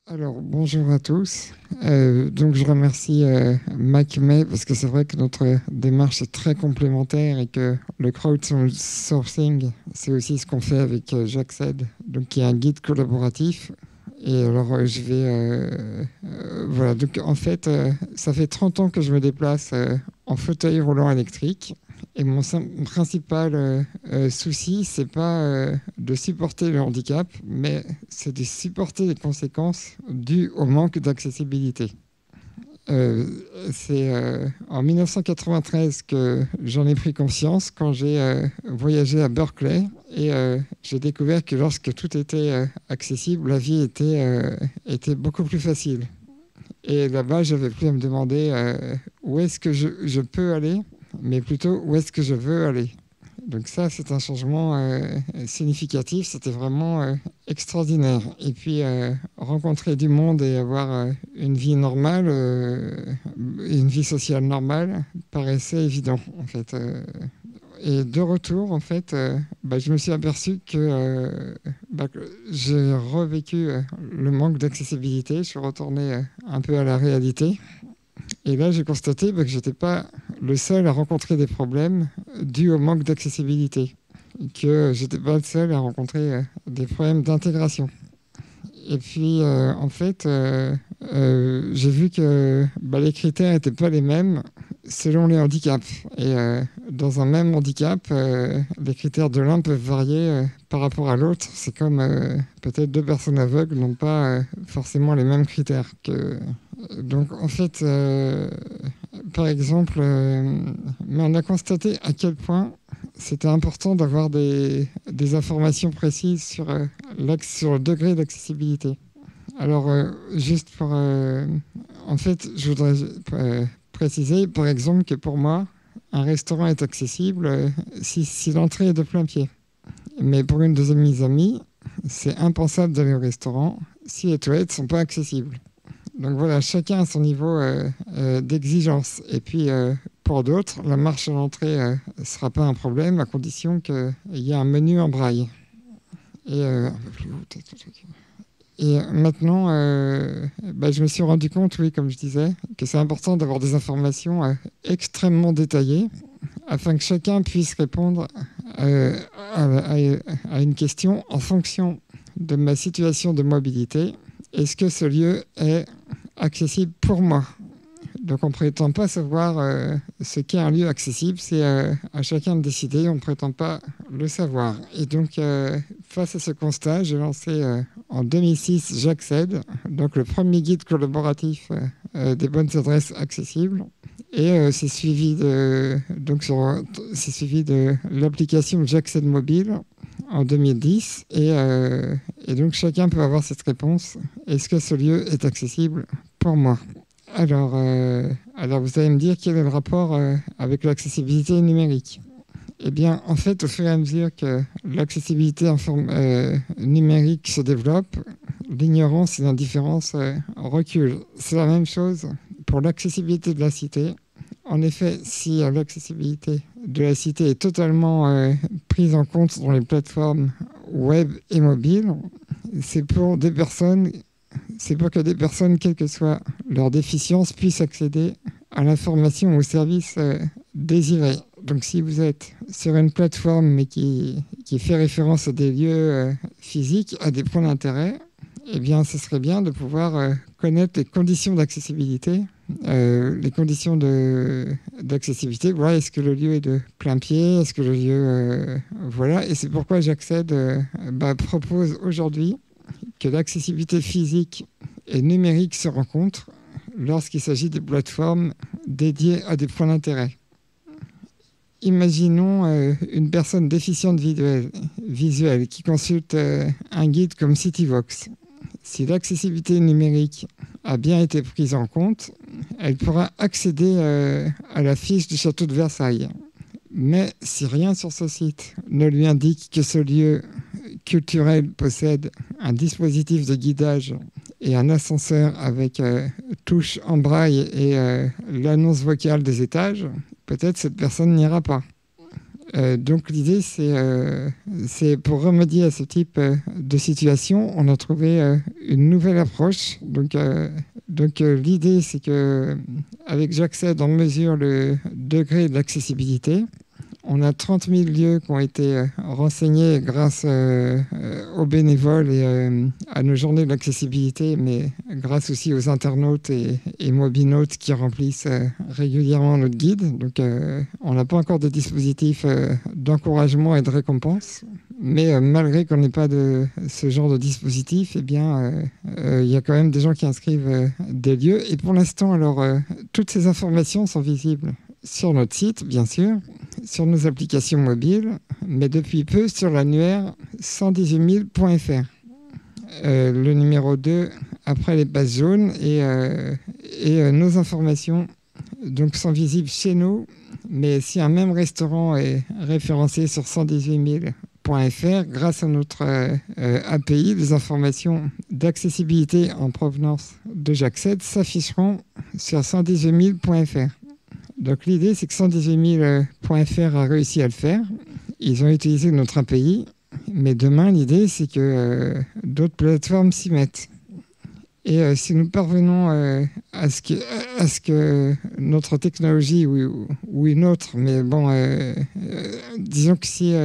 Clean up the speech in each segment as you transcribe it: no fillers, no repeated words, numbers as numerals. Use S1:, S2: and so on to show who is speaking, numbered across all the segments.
S1: Alors, bonjour à tous. Donc, je remercie MacMay parce que c'est vrai que notre démarche est très complémentaire et que le crowdsourcing, c'est aussi ce qu'on fait avec Jaxed, donc qui est un guide collaboratif. Et alors, je vais. Voilà, donc en fait, ça fait 30 ans que je me déplace en fauteuil roulant électrique. Et mon principal souci, c'est pas de supporter le handicap, mais c'est de supporter les conséquences dues au manque d'accessibilité. Euh, c'est en 1993 que j'en ai pris conscience quand j'ai voyagé à Berkeley et j'ai découvert que lorsque tout était accessible, la vie était beaucoup plus facile. Et là-bas, j'avais plus à me demander où est-ce que je peux aller, mais plutôt où est-ce que je veux aller. Donc ça, c'est un changement significatif. C'était vraiment extraordinaire. Et puis, rencontrer du monde et avoir une vie normale, une vie sociale normale, paraissait évident, en fait. Et de retour, en fait, je me suis aperçu que j'ai revécu le manque d'accessibilité. Je suis retourné un peu à la réalité. Et là, j'ai constaté que je n'étais pas le seul à rencontrer des problèmes dus au manque d'accessibilité. Que je n'étais pas le seul à rencontrer des problèmes d'intégration. Et puis, en fait, j'ai vu que les critères n'étaient pas les mêmes selon les handicaps. Et dans un même handicap, les critères de l'un peuvent varier par rapport à l'autre. C'est comme peut-être deux personnes aveugles n'ont pas forcément les mêmes critères. Donc, en fait, par exemple, mais on a constaté à quel point c'était important d'avoir des informations précises sur le degré d'accessibilité. Alors, juste pour... en fait, je voudrais préciser, par exemple, que pour moi, un restaurant est accessible si l'entrée est de plein pied. Mais pour une de mes amies, c'est impensable d'aller au restaurant si les toilettes ne sont pas accessibles. Donc voilà, chacun a son niveau d'exigence. Et puis, pour d'autres, la marche à l'entrée ne sera pas un problème à condition qu'il y ait un menu en braille. Et un peu plus haut, peut-être. Et maintenant, je me suis rendu compte, oui, comme je disais, que c'est important d'avoir des informations extrêmement détaillées afin que chacun puisse répondre euh, à une question en fonction de ma situation de mobilité. Est-ce que ce lieu est accessible pour moi? Donc on ne prétend pas savoir ce qu'est un lieu accessible, c'est à chacun de décider, on ne prétend pas le savoir. Et donc face à ce constat, j'ai lancé en 2006 Jaxed, donc le premier guide collaboratif des bonnes adresses accessibles. Et c'est suivi de l'application Jaxed Mobile en 2010. Et donc chacun peut avoir cette réponse. Est-ce que ce lieu est accessible pour moi? Alors, vous allez me dire quel est le rapport avec l'accessibilité numérique. Eh bien, en fait, au fur et à mesure que l'accessibilité numérique se développe, l'ignorance et l'indifférence reculent. C'est la même chose pour l'accessibilité de la cité. En effet, si l'accessibilité de la cité est totalement prise en compte dans les plateformes web et mobiles, c'est pour des personnes c'est pour que des personnes, quelle que soit leur déficience, puissent accéder à l'information ou aux services désirés. Donc si vous êtes sur une plateforme mais qui fait référence à des lieux physiques, à des points d'intérêt, eh bien ce serait bien de pouvoir connaître les conditions d'accessibilité. Les conditions d'accessibilité, voilà, est-ce que le lieu est de plein pied, est-ce que le lieu... voilà, et c'est pourquoi Jaxed propose aujourd'hui que l'accessibilité physique et numérique se rencontrent lorsqu'il s'agit des plateformes dédiées à des points d'intérêt. Imaginons une personne déficiente visuelle qui consulte un guide comme Cityvox. Si l'accessibilité numérique a bien été prise en compte, elle pourra accéder à la fiche du château de Versailles. Mais si rien sur ce site ne lui indique que ce lieu culturel possède un dispositif de guidage et un ascenseur avec touche en braille et l'annonce vocale des étages, peut-être cette personne n'ira pas. Donc l'idée, c'est pour remédier à ce type de situation, on a trouvé une nouvelle approche. Donc l'idée, c'est que avec J'accède, on mesure le degré de l'accessibilité. On a 30 000 lieux qui ont été renseignés grâce aux bénévoles et à nos journées de l'accessibilité, mais grâce aussi aux internautes et mobinautes qui remplissent régulièrement notre guide. Donc, on n'a pas encore de dispositif d'encouragement et de récompense, mais malgré qu'on n'ait pas de ce genre de dispositif, eh bien, il y a quand même des gens qui inscrivent des lieux. Et pour l'instant, alors, toutes ces informations sont visibles sur notre site, bien sûr, sur nos applications mobiles, mais depuis peu sur l'annuaire 118 000.fr. Le numéro 2 après les pages jaunes et nos informations donc sont visibles chez nous, mais si un même restaurant est référencé sur 118 000.fr, grâce à notre API, les informations d'accessibilité en provenance de J'accède s'afficheront sur 118 000.fr. Donc l'idée, c'est que 118 000.fr a réussi à le faire. Ils ont utilisé notre API, mais demain, l'idée, c'est que d'autres plateformes s'y mettent. Et si nous parvenons à ce que notre technologie, ou une autre, mais bon, disons que si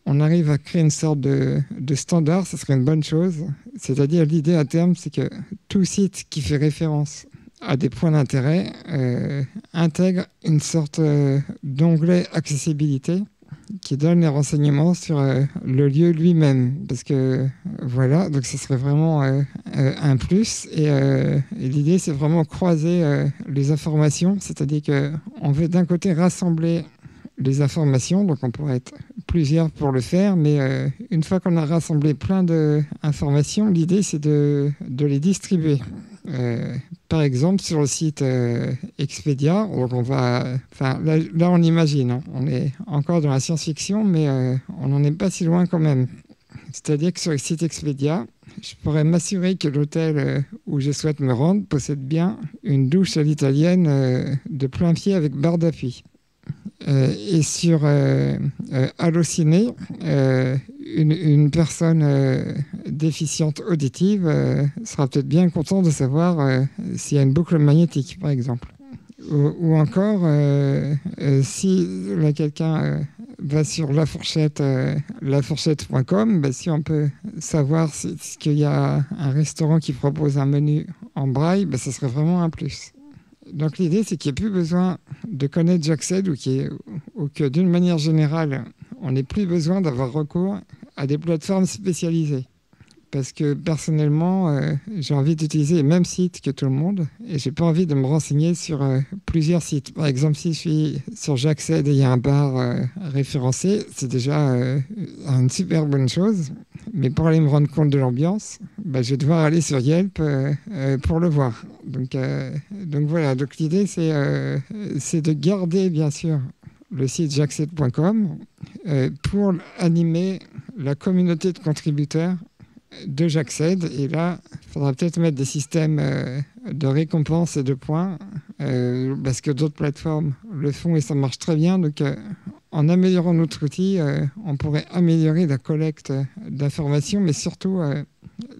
S1: on arrive à créer une sorte de standard, ce serait une bonne chose. C'est-à-dire, l'idée à terme, c'est que tout site qui fait référence à des points d'intérêt intègre une sorte d'onglet accessibilité qui donne les renseignements sur le lieu lui-même. Parce que voilà, donc ce serait vraiment un plus. Et l'idée, c'est vraiment croiser les informations. C'est-à-dire qu'on veut d'un côté rassembler les informations, donc on pourrait être plusieurs pour le faire, mais une fois qu'on a rassemblé plein d'informations, l'idée, c'est de les distribuer. Par exemple, sur le site Expedia, donc là, on imagine, hein, on est encore dans la science-fiction, mais on n'en est pas si loin quand même. C'est-à-dire que sur le site Expedia, je pourrais m'assurer que l'hôtel où je souhaite me rendre possède bien une douche à l'italienne de plein pied avec barre d'appui. Et sur Allociné, une personne déficiente auditive sera peut-être bien contente de savoir s'il y a une boucle magnétique, par exemple. Ou encore, si quelqu'un va sur lafourchette.com, si on peut savoir qu'il y a un restaurant qui propose un menu en braille, ce serait vraiment un plus. Donc l'idée, c'est qu'il n'y ait plus besoin de connaître J'accède ou que d'une manière générale, on n'ait plus besoin d'avoir recours à des plateformes spécialisées. Parce que personnellement, j'ai envie d'utiliser les mêmes sites que tout le monde et j'ai pas envie de me renseigner sur plusieurs sites. Par exemple, si je suis sur J'accède et il y a un bar référencé, c'est déjà une super bonne chose. Mais pour aller me rendre compte de l'ambiance, je vais devoir aller sur Yelp pour le voir. Donc voilà, donc l'idée, c'est de garder, bien sûr, le site j'accède.com pour animer la communauté de contributeurs de J'accède. Et là, il faudra peut-être mettre des systèmes de récompenses et de points parce que d'autres plateformes le font et ça marche très bien. Donc, en améliorant notre outil, on pourrait améliorer la collecte d'informations, mais surtout,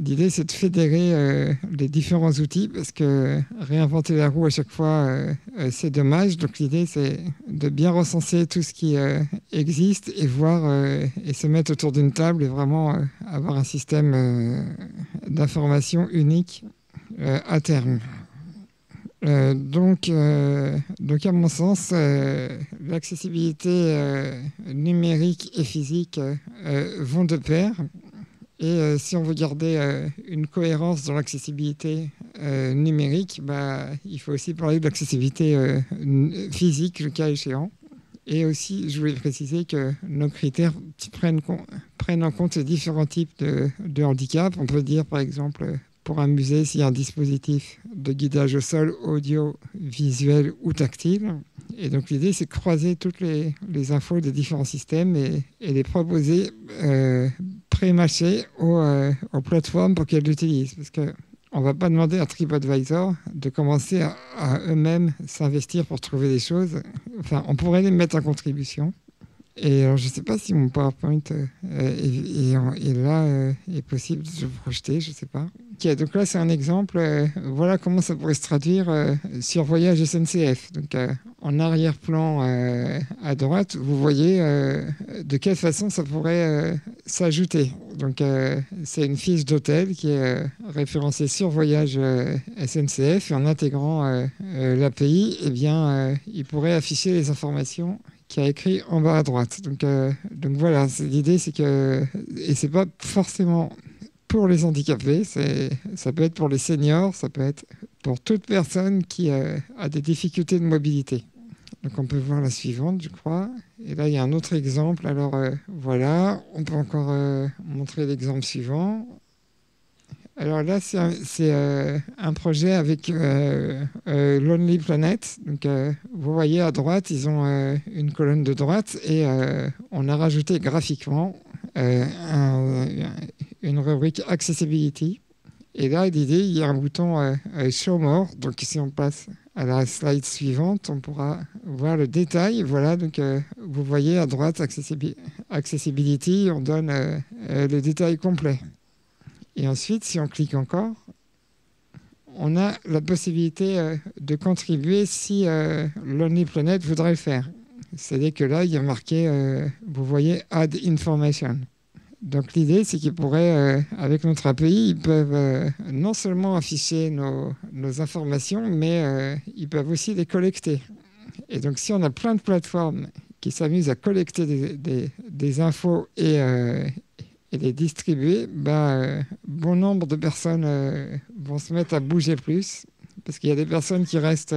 S1: l'idée, c'est de fédérer les différents outils parce que réinventer la roue à chaque fois, c'est dommage. Donc, l'idée, c'est de bien recenser tout ce qui existe et voir et se mettre autour d'une table et vraiment avoir un système d'information unique à terme. Donc, à mon sens, l'accessibilité numérique et physique vont de pair. Et si on veut garder une cohérence dans l'accessibilité numérique, il faut aussi parler de l'accessibilité physique, le cas échéant. Et aussi, je voulais préciser que nos critères prennent en compte les différents types de handicap. On peut dire, par exemple, pour un musée, s'il y a un dispositif de guidage au sol, audio, visuel ou tactile. Et donc l'idée, c'est de croiser toutes les infos des différents systèmes et les proposer pré-matchées aux plateformes pour qu'elles l'utilisent. Parce qu'on ne va pas demander à TripAdvisor de commencer à eux-mêmes s'investir pour trouver des choses. Enfin, on pourrait les mettre en contribution. Et alors, je ne sais pas si mon PowerPoint est là est possible de se projeter, je ne sais pas. Ok, donc là, c'est un exemple. Voilà comment ça pourrait se traduire sur Voyage SNCF. Donc, en arrière-plan à droite, vous voyez de quelle façon ça pourrait s'ajouter. Donc, c'est une fiche d'hôtel qui est référencée sur Voyage SNCF. Et en intégrant l'API, eh bien, il pourrait afficher les informations qui a écrit en bas à droite. Donc voilà, l'idée, c'est que... Et c'est pas forcément pour les handicapés, ça peut être pour les seniors, ça peut être pour toute personne qui a des difficultés de mobilité. Donc on peut voir la suivante, je crois. Et là, il y a un autre exemple. Alors voilà, on peut encore montrer l'exemple suivant. Alors là, c'est un projet avec Lonely Planet. Donc, vous voyez à droite, ils ont une colonne de droite et on a rajouté graphiquement une rubrique Accessibility. Et là, l'idée, il y a un bouton Show More. Donc, si on passe à la slide suivante, on pourra voir le détail. Voilà, donc vous voyez à droite Accessibility, on donne le détail complet. Et ensuite, si on clique encore, on a la possibilité de contribuer si Lonely Planet voudrait le faire. C'est-à-dire que là, il y a marqué, vous voyez, Add Information. Donc l'idée, c'est qu'ils pourraient, avec notre API, ils peuvent non seulement afficher nos informations, mais ils peuvent aussi les collecter. Et donc si on a plein de plateformes qui s'amusent à collecter des infos et les distribuer, bon nombre de personnes vont se mettre à bouger plus, parce qu'il y a des personnes qui restent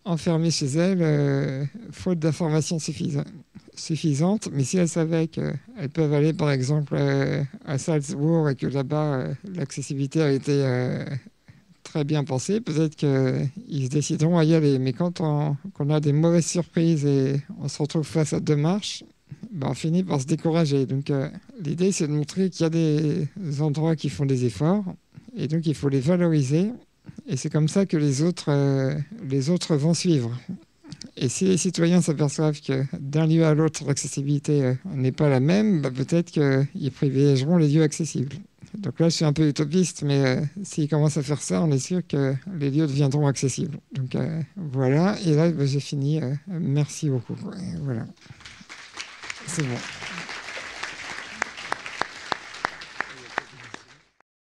S1: enfermées chez elles, faute d'informations suffisantes. Mais si elles savaient qu'elles peuvent aller, par exemple, à Salzbourg et que là-bas, l'accessibilité a été très bien pensée, peut-être qu'ils se décideront à y aller. Mais quand on a des mauvaises surprises et on se retrouve face à deux marches, on finit par se décourager. Donc l'idée, c'est de montrer qu'il y a des endroits qui font des efforts et donc il faut les valoriser. Et c'est comme ça que les autres vont suivre. Et si les citoyens s'aperçoivent que d'un lieu à l'autre, l'accessibilité n'est pas la même, peut-être qu'ils privilégieront les lieux accessibles. Donc là, je suis un peu utopiste, mais s'ils commencent à faire ça, on est sûr que les lieux deviendront accessibles. Donc voilà, et là, j'ai fini. Merci beaucoup. Voilà. C'est bon.